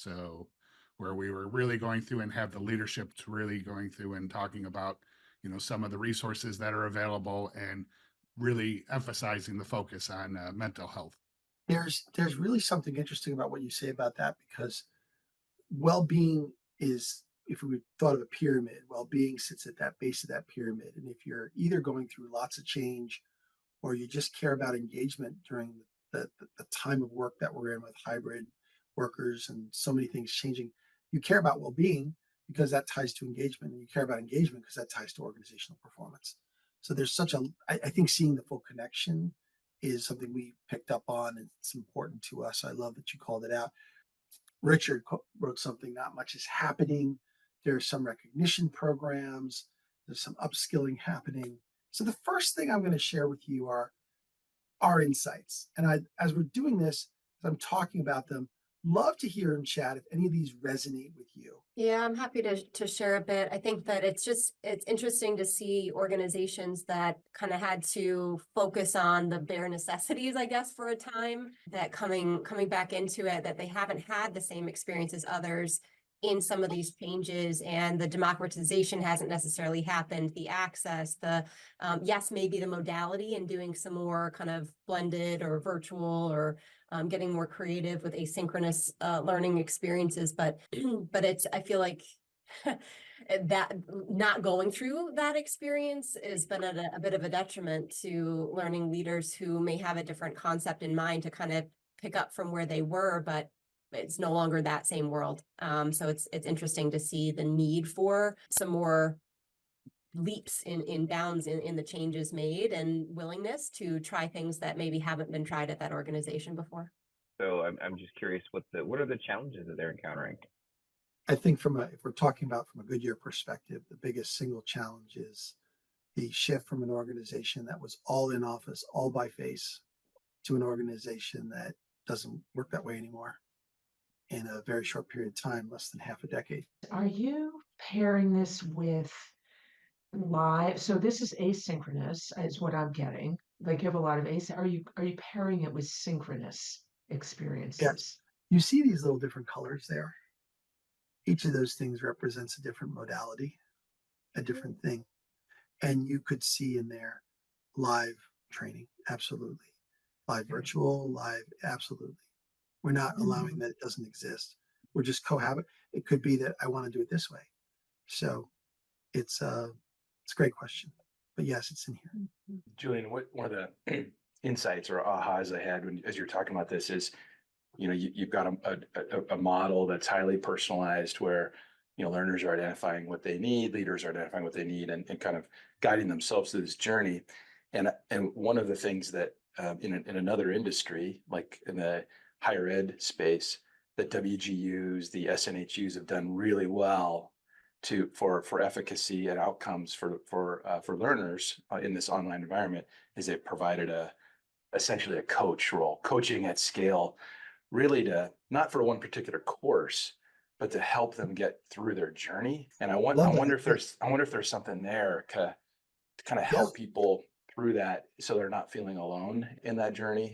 So where we were really going through and have the leadership to really going through and talking about, some of the resources that are available and really emphasizing the focus on mental health. There's really something interesting about what you say about that because well-being is, if we thought of a pyramid, well-being sits at that base of that pyramid. And if you're either going through lots of change or you just care about engagement during the time of work that we're in with hybrid workers and so many things changing, you care about well-being because that ties to engagement, and you care about engagement because that ties to organizational performance. So there's such a, I think seeing the full connection is something we picked up on, and it's important to us. I love that you called it out. Richard wrote something, not much is happening. There's some recognition programs, there's some upskilling happening. So the first thing I'm going to share with you are our insights. And as we're doing this, as I'm talking about them, love to hear in chat if any of these resonate with you. Yeah, I'm happy to share a bit. I think that it's interesting to see organizations that kind of had to focus on the bare necessities, I guess, for a time, that coming back into it, that they haven't had the same experience as others in some of these changes, and the democratization hasn't necessarily happened. The access, yes, maybe the modality, and doing some more kind of blended or virtual or getting more creative with asynchronous learning experiences, but I feel like that not going through that experience has been at a bit of a detriment to learning leaders who may have a different concept in mind to kind of pick up from where they were, but it's no longer that same world. So it's interesting to see the need for some more leaps in bounds in the changes made, and willingness to try things that maybe haven't been tried at that organization before. So I'm just curious, what are the challenges that they're encountering? I think if we're talking about from a Goodyear perspective, the biggest single challenge is the shift from an organization that was all in office, all by face, to an organization that doesn't work that way anymore in a very short period of time, less than half a decade. Are you pairing this with live? So this is asynchronous, is what I'm getting. Like you have a lot of are you pairing it with synchronous experiences? Yes. You see these little different colors there. Each of those things represents a different modality, a different thing. And you could see in there live training, absolutely. Live virtual, live, absolutely. We're not allowing that it doesn't exist. We're just cohabit. It could be that I want to do it this way. So it's a great question. But yes, it's in here. Julian, one of the insights or ahas I had as you're talking about this is, you've got a model that's highly personalized where, learners are identifying what they need, leaders are identifying what they need, and kind of guiding themselves through this journey. And one of the things that in another industry, like in the higher ed space, that WGUs, the SNHUs have done really well for efficacy and outcomes for learners in this online environment, is they've provided essentially a coach role, coaching at scale, really to not for one particular course, but to help them get through their journey. And I wonder if there's something there to kind of help people through that, so they're not feeling alone in that journey.